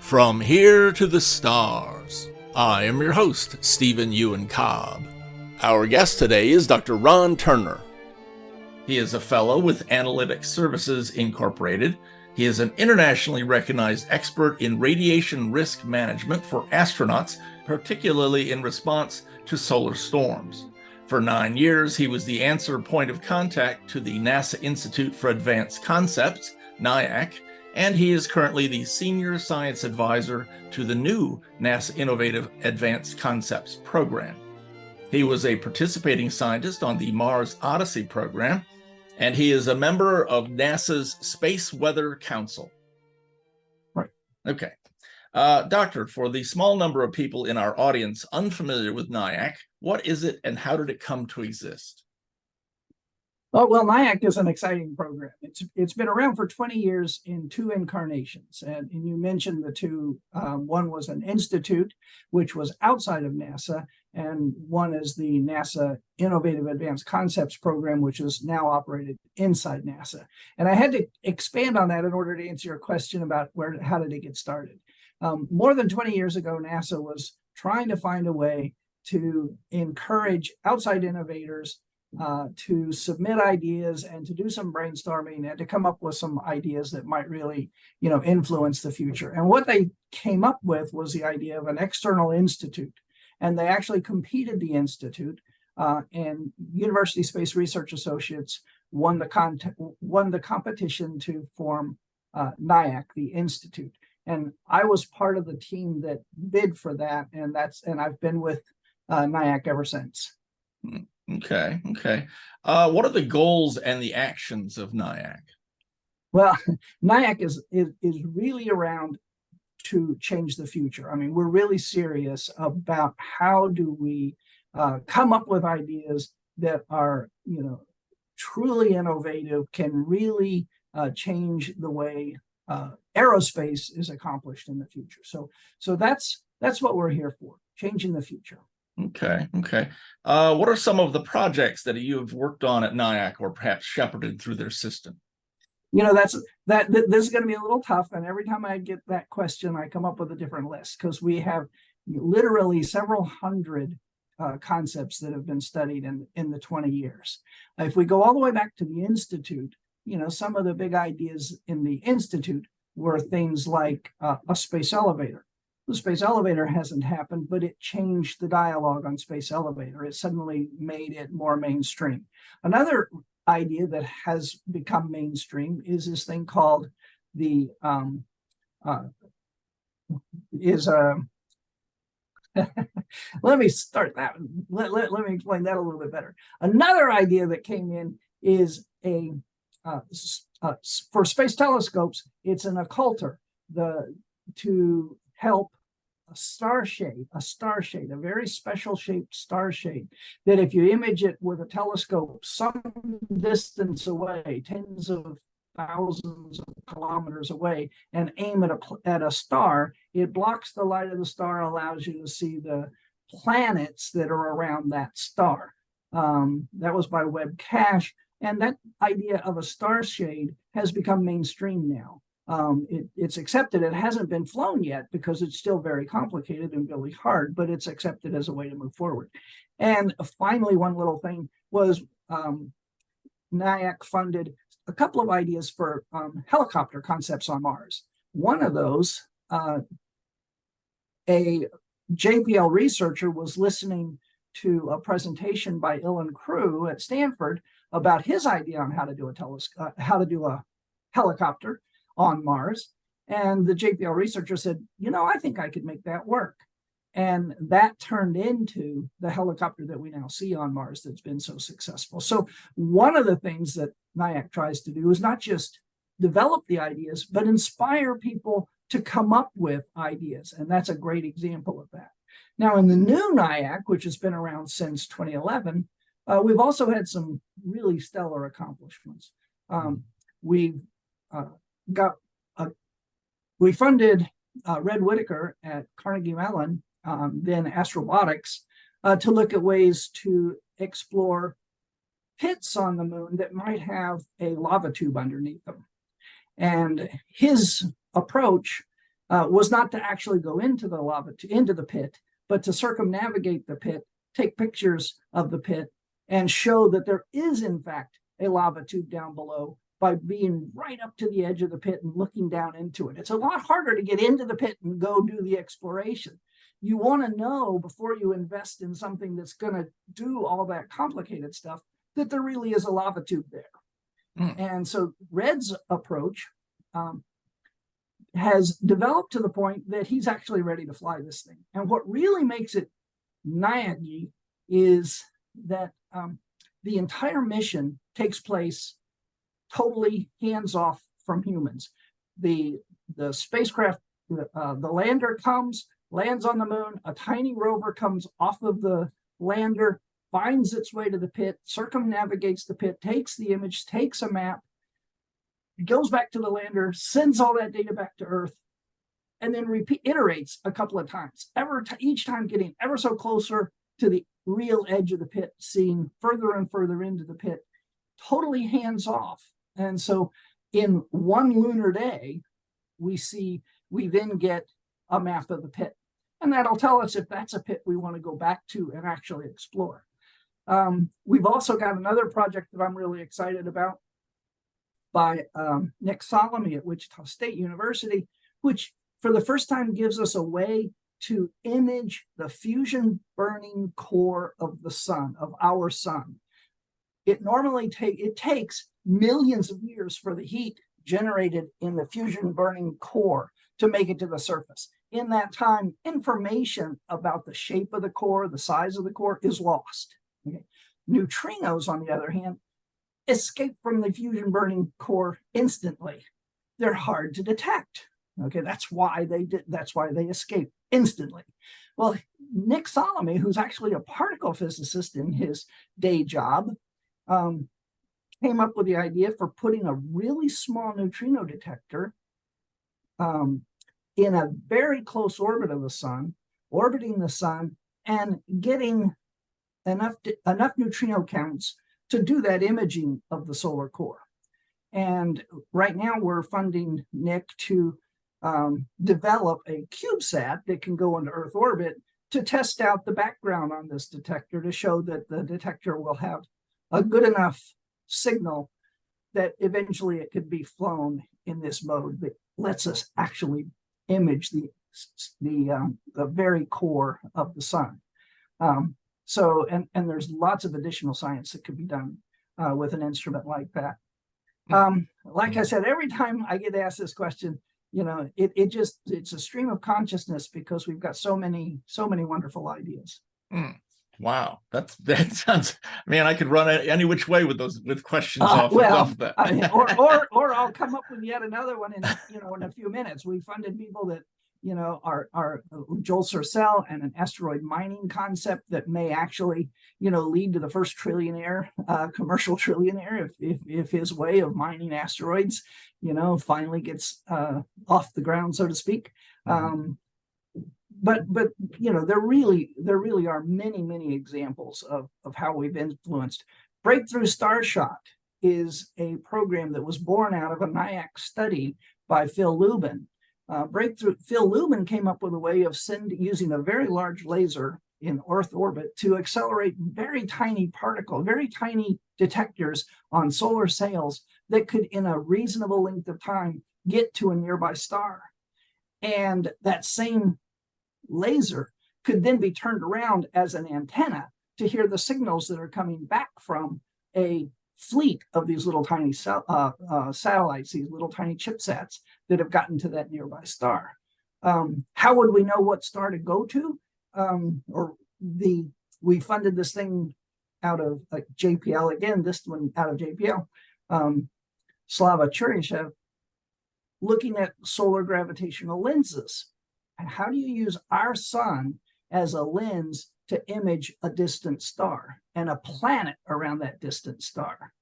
From here to the stars, I am your host, Stephen Euin Cobb. Our guest today is Dr. Ron Turner. He is a fellow with Analytic Services Incorporated. He is an internationally recognized expert in radiation risk management for astronauts, particularly in response to solar storms. For 9 years, he was the answer point of contact to the NASA Institute for Advanced Concepts, NIAC, and he is currently the Senior Science Advisor to the new NASA Innovative Advanced Concepts program. He was a participating scientist on the Mars Odyssey program, and he is a member of NASA's Space Weather Council. Right. Okay. Doctor, for the small number of people in our audience unfamiliar with NIAC, what is it and how did it come to exist? Oh, well, NIAC is an exciting program. It's been around for 20 years in two incarnations. And you mentioned the two. One was an institute, which was outside of NASA, and one is the NASA Innovative Advanced Concepts program, which is now operated inside NASA. And I had to expand on that in order to answer your question about how did it get started. More than 20 years ago, NASA was trying to find a way to encourage outside innovators to submit ideas and to do some brainstorming and to come up with some ideas that might really, influence the future. And what they came up with was the idea of an external institute. And they actually competed the institute, and University Space Research Associates won the competition to form NIAC, the institute. And I was part of the team that bid for that, and I've been with NIAC ever since. Okay. What are the goals and the actions of NIAC? Well, NIAC is really around to change the future. I mean, we're really serious about how do we come up with ideas that are, truly innovative, can really change the way aerospace is accomplished in the future. So that's what we're here for, changing the future. Okay. What are some of the projects that you've worked on at NIAC or perhaps shepherded through their system? This is going to be a little tough. And every time I get that question, I come up with a different list because we have literally several hundred concepts that have been studied in the 20 years. If we go all the way back to the Institute, some of the big ideas in the Institute were things like a space elevator. The space elevator hasn't happened, but it changed the dialogue on space elevator. It suddenly made it more mainstream. Another idea that has become mainstream is this thing called the let me start that. Let me explain that a little bit better. Another idea that came in is for space telescopes. It's an occulter to help a starshade, a very special shaped starshade, that if you image it with a telescope some distance away, tens of thousands of kilometers away, and aim at a star, it blocks the light of the star, allows you to see the planets that are around that star. That was by Webb Cache, and that idea of a starshade has become mainstream now. It's accepted. It hasn't been flown yet because it's still very complicated and really hard, but it's accepted as a way to move forward. And finally, one little thing was NIAC funded a couple of ideas for helicopter concepts on Mars. One of those, a JPL researcher was listening to a presentation by Ilan Crew at Stanford about his idea on how to do a helicopter on Mars. And the JPL researcher said, I think I could make that work. And that turned into the helicopter that we now see on Mars that's been so successful. So one of the things that NIAC tries to do is not just develop the ideas, but inspire people to come up with ideas. And that's a great example of that. Now, in the new NIAC, which has been around since 2011, we've also had some really stellar accomplishments. We funded Red Whittaker at Carnegie Mellon, then Astrobotics, to look at ways to explore pits on the moon that might have a lava tube underneath them. And his approach was not to actually go into the into the pit, but to circumnavigate the pit, take pictures of the pit, and show that there is in fact a lava tube down below by being right up to the edge of the pit and looking down into it. It's a lot harder to get into the pit and go do the exploration. You want to know before you invest in something that's going to do all that complicated stuff that there really is a lava tube there. And so Red's approach has developed to the point that he's actually ready to fly this thing. And what really makes it NIAC is that the entire mission takes place totally hands-off from humans. The spacecraft, the lander comes, lands on the moon, a tiny rover comes off of the lander, finds its way to the pit, circumnavigates the pit, takes the image, takes a map, goes back to the lander, sends all that data back to Earth, and then iterates a couple of times, each time getting ever so closer to the real edge of the pit, seeing further and further into the pit, totally hands-off. And so in one lunar day, we then get a map of the pit. And that'll tell us if that's a pit we want to go back to and actually explore. We've also got another project that I'm really excited about by Nick Solomon at Wichita State University, which for the first time gives us a way to image the fusion burning core of the sun, of our sun. It normally takes millions of years for the heat generated in the fusion burning core to make it to the surface. In that time, information about the shape of the core, the size of the core is lost. Okay. Neutrinos, on the other hand, escape from the fusion burning core instantly. They're hard to detect. Okay, that's why they escape instantly. Well, Nick Solomon, who's actually a particle physicist in his day job, came up with the idea for putting a really small neutrino detector in a very close orbit of the sun, orbiting the sun, and getting enough neutrino counts to do that imaging of the solar core. And right now we're funding Nick to develop a CubeSat that can go into Earth orbit to test out the background on this detector to show that the detector will have a good enough signal that eventually it could be flown in this mode that lets us actually image the very core of the sun. So there's lots of additional science that could be done with an instrument like that. Like I said, every time I get asked this question, it's a stream of consciousness because we've got so many wonderful ideas. Wow, that sounds. Man, I could run any which way with questions off that. or I'll come up with yet another one in a few minutes. We funded people that are Joel Sercel and an asteroid mining concept that may actually lead to the first trillionaire, commercial trillionaire, if his way of mining asteroids finally gets off the ground, so to speak. But there really are many examples of how we've influenced. Breakthrough Starshot is a program that was born out of a NIAC study by Phil Lubin. Phil Lubin came up with a way of using a very large laser in Earth orbit to accelerate very tiny detectors on solar sails that could, in a reasonable length of time, get to a nearby star. And that same laser could then be turned around as an antenna to hear the signals that are coming back from a fleet of these little tiny satellites, these little tiny chipsats that have gotten to that nearby star. How would we know what star to go to? We funded this thing out of JPL, again, this one out of JPL, Slava Churyshchev, looking at solar gravitational lenses. And how do you use our sun as a lens to image a distant star and a planet around that distant star?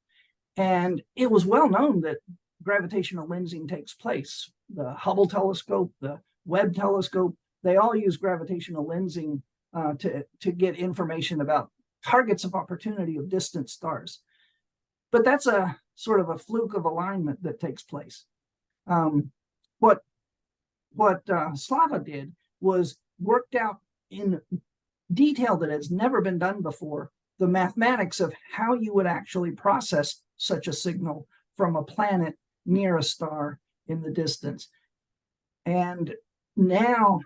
And it was well known that gravitational lensing takes place. The Hubble telescope, the Webb telescope, they all use gravitational lensing to get information about targets of opportunity of distant stars. But that's a sort of a fluke of alignment that takes place. What Slava did was worked out in detail that has never been done before the mathematics of how you would actually process such a signal from a planet near a star in the distance. And now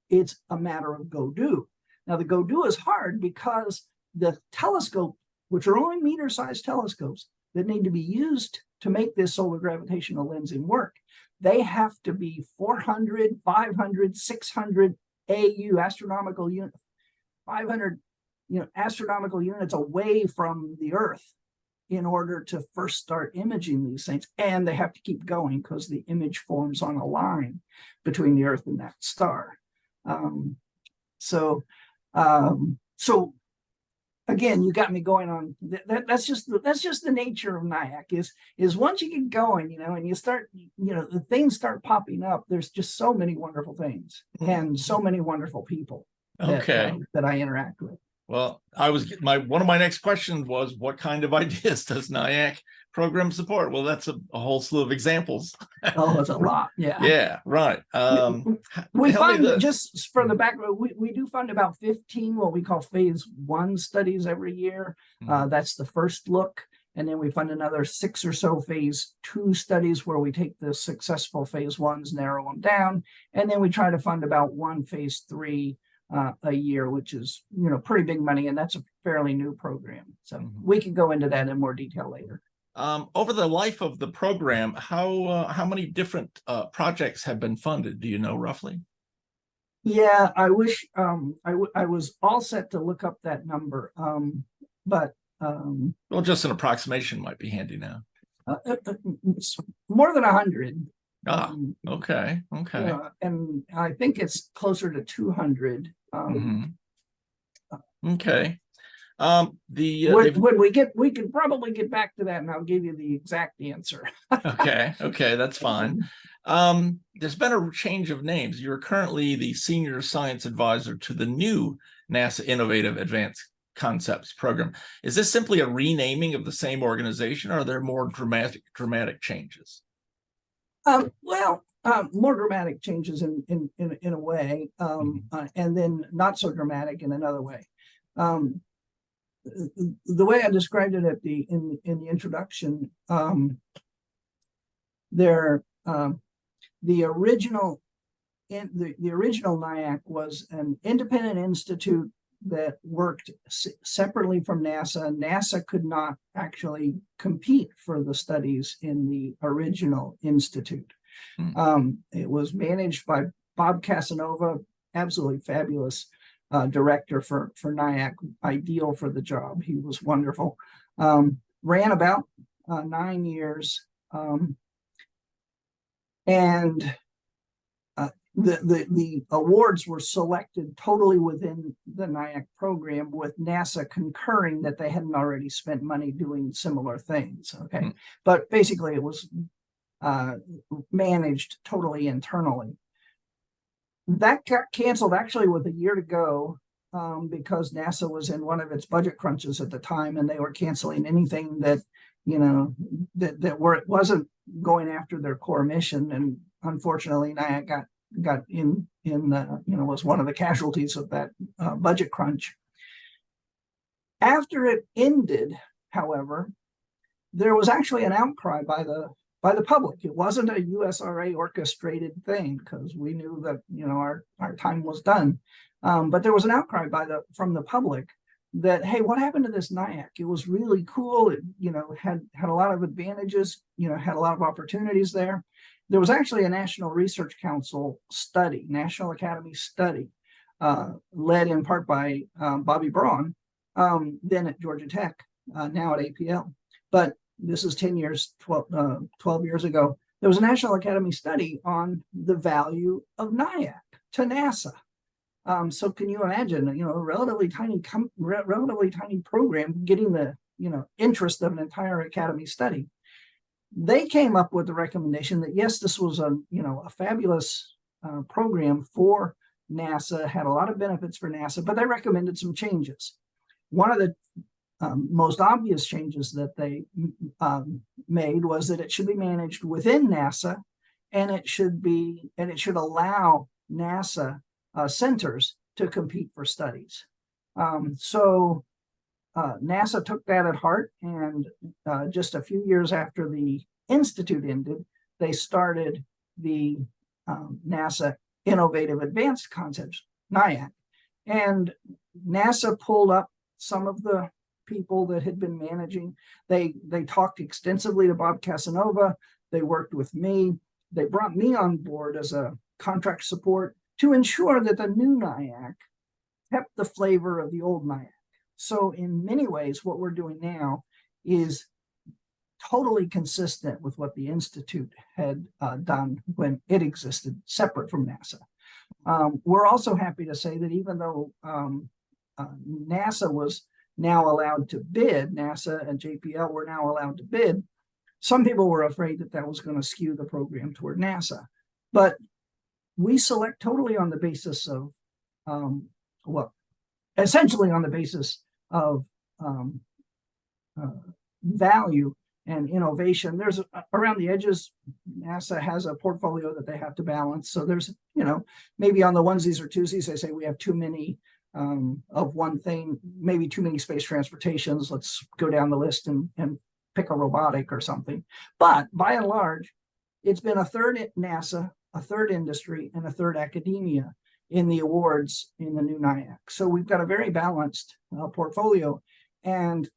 it's a matter of go do. Now the go do is hard because the telescope, which are only meter-sized telescopes that need to be used to make this solar gravitational lensing work, they have to be 400, 500, 600 AU, astronomical unit, 500 astronomical units away from the Earth in order to first start imaging these things. And they have to keep going because the image forms on a line between the Earth and that star. So again, you got me going on that's just the nature of NIAC is once you get going, and you start, the things start popping up. There's just so many wonderful things and so many wonderful people that I interact with. Well, one of my next questions was, what kind of ideas does NIAC program support? Well, that's a whole slew of examples. Oh, it's a lot. Yeah. Yeah, right. We fund, just for the background, we do fund about 15 what we call phase 1 studies every year. That's the first look. And then we fund another 6 or so phase 2 studies where we take the successful phase 1s, narrow them down. And then we try to fund about 1 phase 3 a year, which is, pretty big money. And that's a fairly new program. So we can go into that in more detail later. Over the life of the program, how many different projects have been funded? Do you know roughly? Yeah, I wish I was all set to look up that number, but well, just an approximation might be handy now. More than 100. Okay. And I think it's closer to 200. Okay. When we can probably get back to that, and I'll give you the exact answer. Okay, that's fine. There's been a change of names. You're currently the senior science advisor to the new NASA Innovative Advanced Concepts program. Is this simply a renaming of the same organization, or are there more dramatic changes? More dramatic changes in a way, and then not so dramatic in another way. The way I described it in the introduction, the original NIAC was an independent institute that worked separately from NASA. NASA could not actually compete for the studies in the original institute. It was managed by Bob Casanova, absolutely fabulous director for NIAC, ideal for the job. He was wonderful. Ran about 9 years, and the awards were selected totally within the NIAC program, with NASA concurring that they hadn't already spent money doing similar things. Okay, but basically it was managed totally internally. That got canceled actually with a year to go, because NASA was in one of its budget crunches at the time, and they were canceling anything that wasn't going after their core mission. And unfortunately, NIAC got in was one of the casualties of that budget crunch. After it ended, however, there was actually an outcry by the public. It wasn't a USRA orchestrated thing, because we knew that our time was done. But there was an outcry from the public that, hey, what happened to this NIAC? It was really cool. It had a lot of advantages. Had a lot of opportunities there. There was actually a National Research Council study, National Academy study, led in part by Bobby Braun, then at Georgia Tech, now at APL. But this is 12 years ago. There was a National Academy study on the value of NIAC to NASA. So can you imagine, a relatively tiny program getting the, interest of an entire Academy study? They came up with the recommendation that, yes, this was a fabulous program for NASA, had a lot of benefits for NASA, but they recommended some changes. One of the most obvious changes that they made was that it should be managed within NASA and it should allow NASA centers to compete for studies. So NASA took that at heart, and just a few years after the institute ended, they started the NASA Innovative Advanced Concepts, NIAC. And NASA pulled up some of the people that had been managing. They talked extensively to Bob Casanova. They worked with me. They brought me on board as a contract support to ensure that the new NIAC kept the flavor of the old NIAC. So in many ways, what we're doing now is totally consistent with what the Institute had done when it existed, separate from NASA. We're also happy to say that even though NASA was now allowed to bid, NASA and JPL were now allowed to bid, some people were afraid that that was going to skew the program toward NASA. But we select totally on the basis of, essentially on the basis of value and innovation. There's around the edges, NASA has a portfolio that they have to balance. So there's, maybe on the onesies or twosies, they say we have too many of one thing, maybe too many space transportations. Let's go down the list and pick a robotic or something. But by and large, it's been a third NASA, a third industry, and a third academia in the awards in the new NIAC. So we've got a very balanced portfolio. And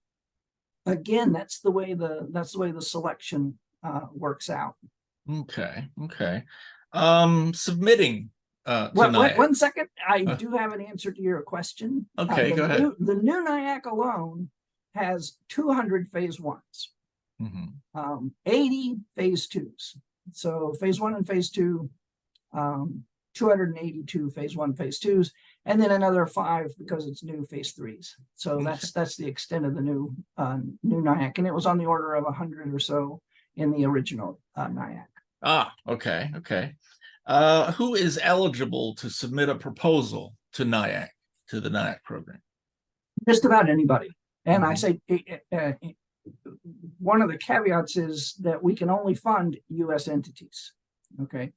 again, that's the way the selection works out. Okay. Submitting one second. I do have an answer to your question. Okay, go ahead. The new NIAC alone has 200 phase ones, 80 phase twos. So phase one and phase two, 282 phase one, phase twos, and then another 5 because it's new phase threes. So that's the extent of the new NIAC, and it was on the order of 100 or so in the original NIAC. Okay. Who is eligible to submit a proposal to NIAC, to the NIAC program? Just about anybody. And I say one of the caveats is that we can only fund U.S. entities. Okay.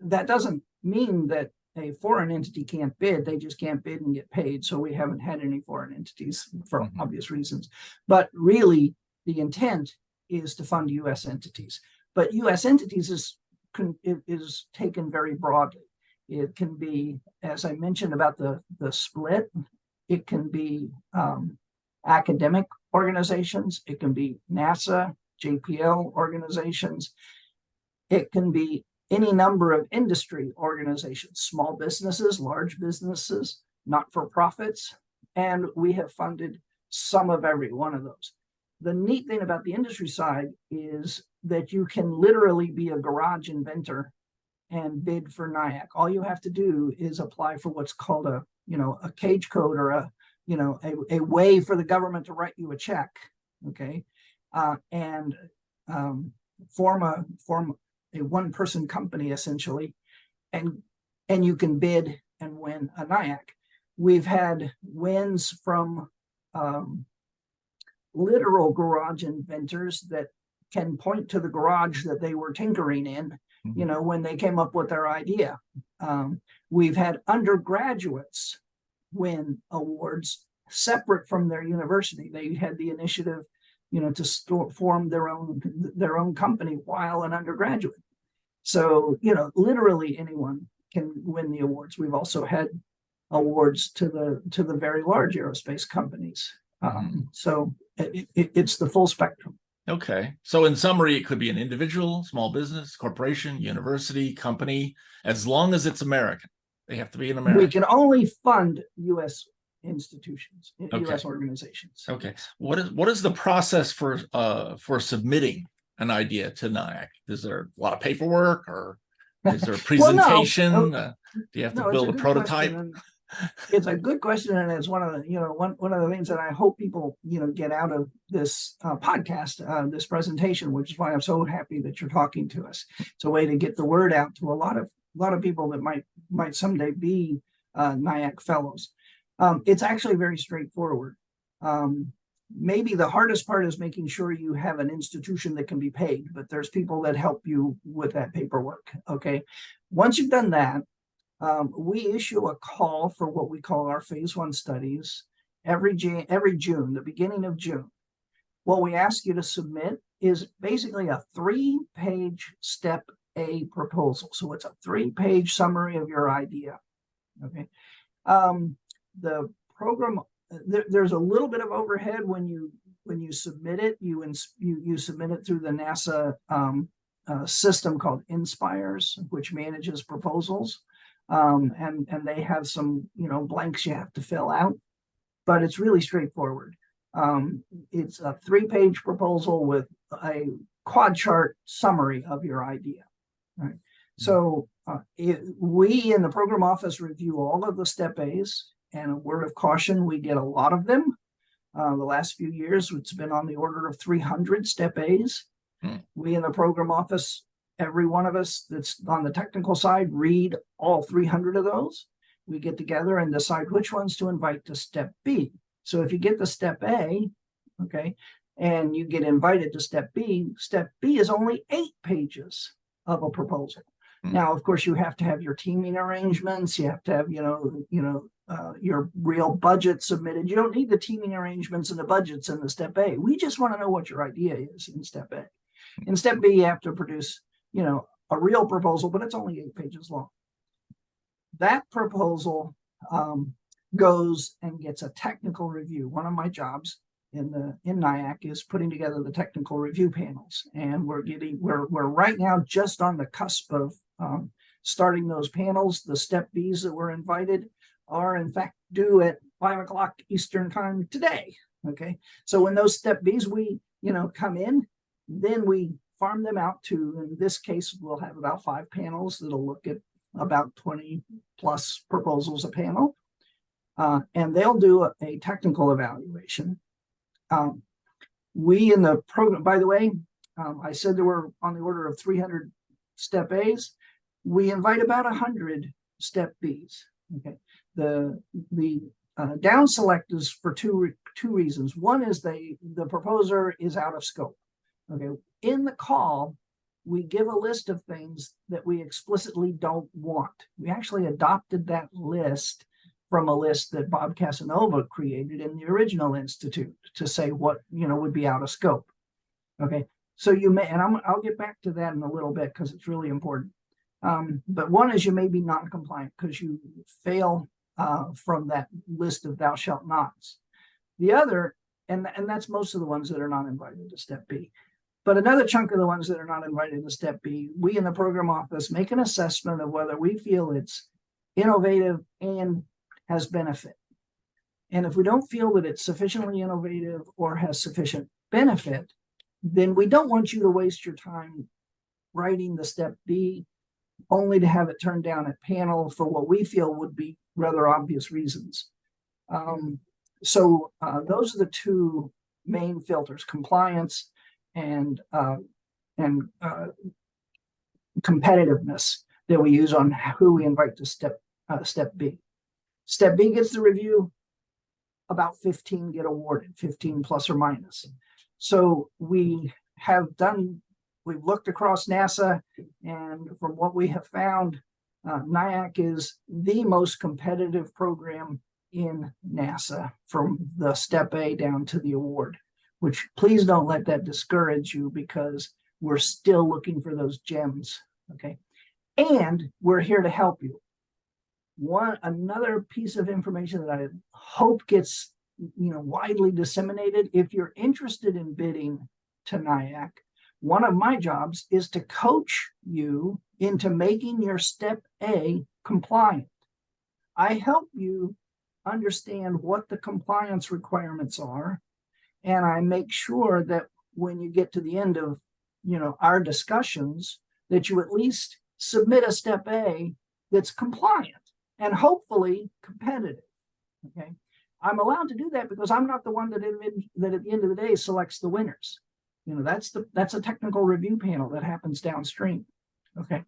That doesn't mean that a foreign entity can't bid. They just can't bid and get paid. So we haven't had any foreign entities for obvious reasons. But really, the intent is to fund U.S. entities. But U.S. entities is taken very broadly. It can be, as I mentioned about the split, it can be academic organizations. It can be NASA, JPL organizations. It can be any number of industry organizations, small businesses, large businesses, not-for-profits, and we have funded some of every one of those. The neat thing about the industry side is that you can literally be a garage inventor and bid for NIAC. All you have to do is apply for what's called a cage code or a way for the government to write you a check, okay, and form a one-person company essentially, and you can bid and win a NIAC. We've had wins from literal garage inventors that can point to the garage that they were tinkering in, when they came up with their idea. We've had undergraduates win awards separate from their university. They had the initiative, to form their own company while an undergraduate. So, literally anyone can win the awards. We've also had awards to the very large aerospace companies. So it's the full spectrum. Okay. So in summary, it could be an individual, small business, corporation, university, company, as long as it's American. They have to be an American. We can only fund U.S. institutions, U.S. organizations. Okay. What is the process for submitting an idea to NIAC? Is there a lot of paperwork, or is there a presentation? Do you have to build a prototype? It's a good question, and it's one of the one of the things that I hope people get out of this podcast, this presentation, which is why I'm so happy that you're talking to us. It's a way to get the word out to a lot of people that might someday be NIAC fellows. It's actually very straightforward. maybe the hardest part is making sure you have an institution that can be paid, but there's people that help you with that paperwork. Okay. Once you've done that, we issue a call for what we call our phase 1 studies every June, the beginning of June. What we ask you to submit is basically a 3-page step A proposal. So it's a 3-page summary of your idea. Okay. The program, there's a little bit of overhead when you submit it. You submit it through the NASA system called Inspires, which manages proposals, and they have some blanks you have to fill out, but it's really straightforward. It's a 3-page proposal with a quad chart summary of your idea. Right. So we in the program office review all of the step A's, and a word of caution, we get a lot of them. The last few years, it's been on the order of 300 step A's. We in the program office, every one of us that's on the technical side, read all 300 of those. We get together and decide which ones to invite to step B. So if you get the step A, okay, and you get invited to step B is only 8 pages of a proposal. Now, of course, you have to have your teaming arrangements. You have to have, your real budget submitted. You don't need the teaming arrangements and the budgets in the step A. We just want to know what your idea is in step A. In step B, you have to produce, a real proposal, but it's only 8 pages long. That proposal goes and gets a technical review. One of my jobs in NIAC is putting together the technical review panels, and we're right now just on the cusp of starting those panels. The step Bs that were invited are in fact due at 5 o'clock Eastern time today. Okay, so when those step Bs come in, then we farm them out to, in this case, we'll have about 5 panels that'll look at about 20 plus proposals a panel, and they'll do a technical evaluation. We in the program, by the way, I said there were on the order of 300 step A's. We invite about 100 step B's. Okay, the down select is for two reasons. One is the proposer is out of scope. Okay, in the call, we give a list of things that we explicitly don't want. We actually adopted that list from a list that Bob Casanova created in the original institute to say what would be out of scope. Okay, so you may, and I'll get back to that in a little bit because it's really important. But one is you may be non-compliant because you fail from that list of thou shalt nots. The other, and that's most of the ones that are not invited to step B. But another chunk of the ones that are not invited to step B, we in the program office make an assessment of whether we feel it's innovative and has benefit. And if we don't feel that it's sufficiently innovative or has sufficient benefit, then we don't want you to waste your time writing the step B only to have it turned down at panel for what we feel would be rather obvious reasons. So those are the 2 main filters: compliance and competitiveness that we use on who we invite to step B. Step B gets the review, about 15 get awarded, 15 plus or minus. So we've looked across NASA, and from what we have found, NIAC is the most competitive program in NASA from the step A down to the award, which please don't let that discourage you because we're still looking for those gems. Okay. And we're here to help you. Another piece of information that I hope gets widely disseminated. If you're interested in bidding to NIAC, one of my jobs is to coach you into making your step A compliant. I help you understand what the compliance requirements are, and I make sure that when you get to the end of our discussions, that you at least submit a step A that's compliant and hopefully competitive. Okay, I'm allowed to do that because I'm not the one that at the end of the day selects the winners. That's a technical review panel that happens downstream. Okay,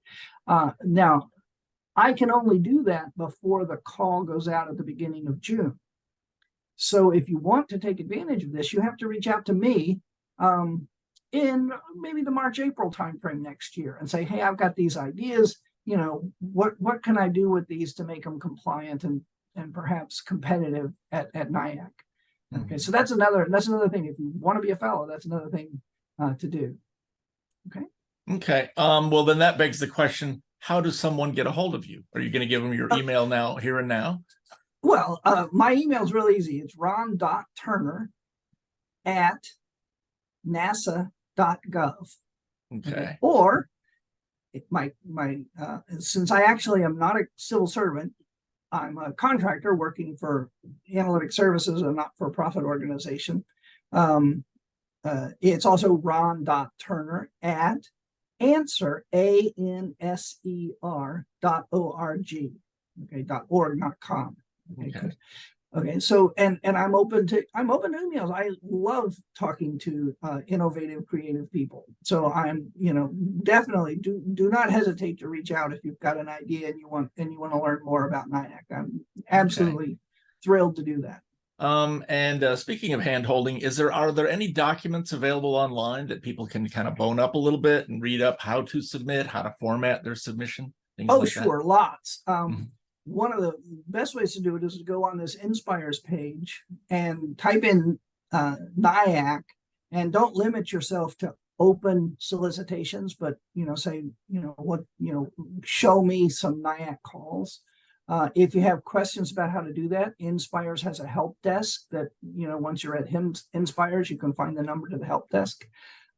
now I can only do that before the call goes out at the beginning of June. So if you want to take advantage of this, you have to reach out to me in maybe the March, April timeframe next year and say, hey, I've got these ideas. What can I do with these to make them compliant and perhaps competitive at NIAC? Okay, so that's another thing. If you want to be a fellow, that's another thing to do. Okay. Well, then that begs the question: how does someone get a hold of you? Are you going to give them your email now, here and now? Well, my email is really easy. It's ron.turner@nasa.gov. Okay. Or since I actually am not a civil servant, I'm a contractor working for Analytic Services, a not-for-profit organization. It's also ron.turner@answer, ANSER.org. Okay, .org, not .com. Okay. So and I'm open to emails. I love talking to innovative, creative people. So I'm, definitely do not hesitate to reach out if you've got an idea and you want to learn more about NIAC. I'm absolutely thrilled to do that. And speaking of hand-holding, are there any documents available online that people can kind of bone up a little bit and read up how to submit, how to format their submission? Sure, lots. One of the best ways to do it is to go on this Inspires page and type in NIAC, and don't limit yourself to open solicitations, but say show me some NIAC calls. If you have questions about how to do that, Inspires has a help desk that once you're at Inspires, you can find the number to the help desk.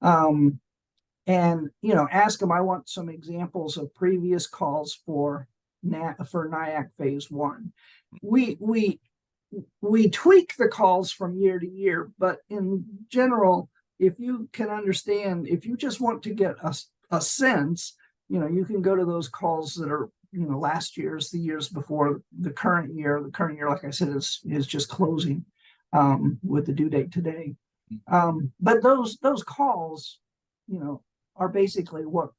And ask them. I want some examples of previous calls for NIAC phase 1. We tweak the calls from year to year, but in general, if you can understand, if you just want to get a sense, you can go to those calls that are last year's, the years before, the current year. The current year, like I said, is just closing with the due date today. But those calls are basically what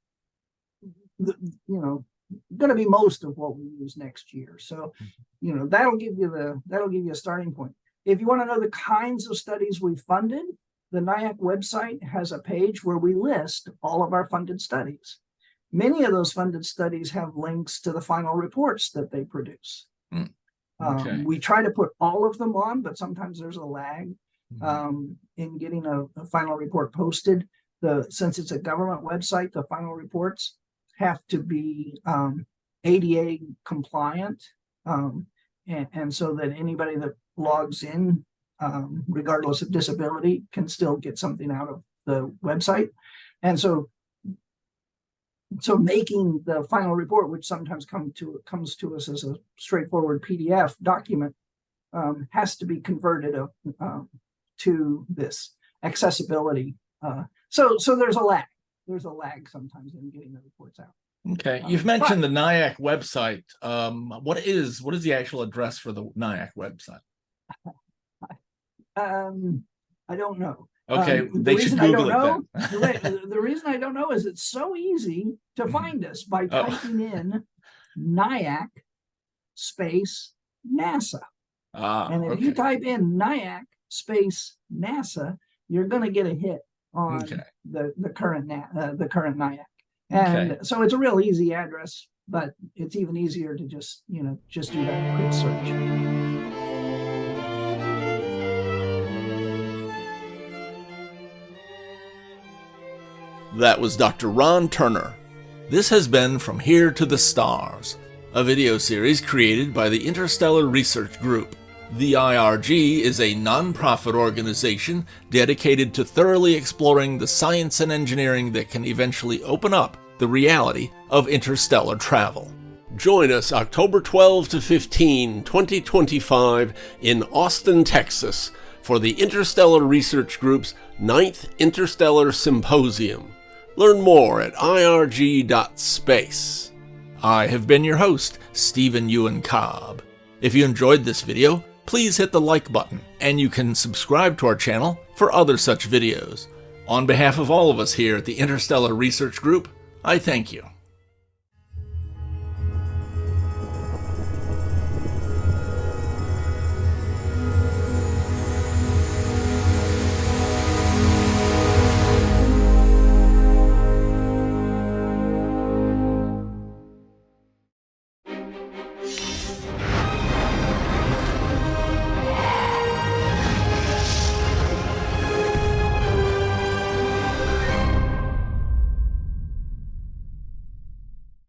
going to be most of what we use next year. So, that'll give you a starting point. If you want to know the kinds of studies we funded, the NIAC website has a page where we list all of our funded studies. Many of those funded studies have links to the final reports that they produce. We try to put all of them on, but sometimes there's a lag in getting a final report posted. Since it's a government website, the final reports have to be ADA compliant, and so that anybody that logs in, regardless of disability, can still get something out of the website. And so making the final report, which sometimes comes to us as a straightforward PDF document, has to be converted to this accessibility. So there's a lag. There's a lag sometimes in getting the reports out. Okay, you've mentioned the NIAC website. What is the actual address for the NIAC website? I don't know. Okay, they should Google it then. The reason I don't know is it's so easy to find us by typing in NIAC space NASA. And if you type in NIAC space NASA, you're going to get a hit on the current NIAC. And so it's a real easy address, but it's even easier to just do that quick search. That was Dr. Ron Turner. This has been From Here to the Stars, a video series created by the Interstellar Research Group. The IRG is a non-profit organization dedicated to thoroughly exploring the science and engineering that can eventually open up the reality of interstellar travel. Join us October 12 to 15, 2025 in Austin, Texas for the Interstellar Research Group's 9th Interstellar Symposium. Learn more at irg.space. I have been your host, Stephen Euin Cobb. If you enjoyed this video, please hit the like button, and you can subscribe to our channel for other such videos. On behalf of all of us here at the Interstellar Research Group, I thank you.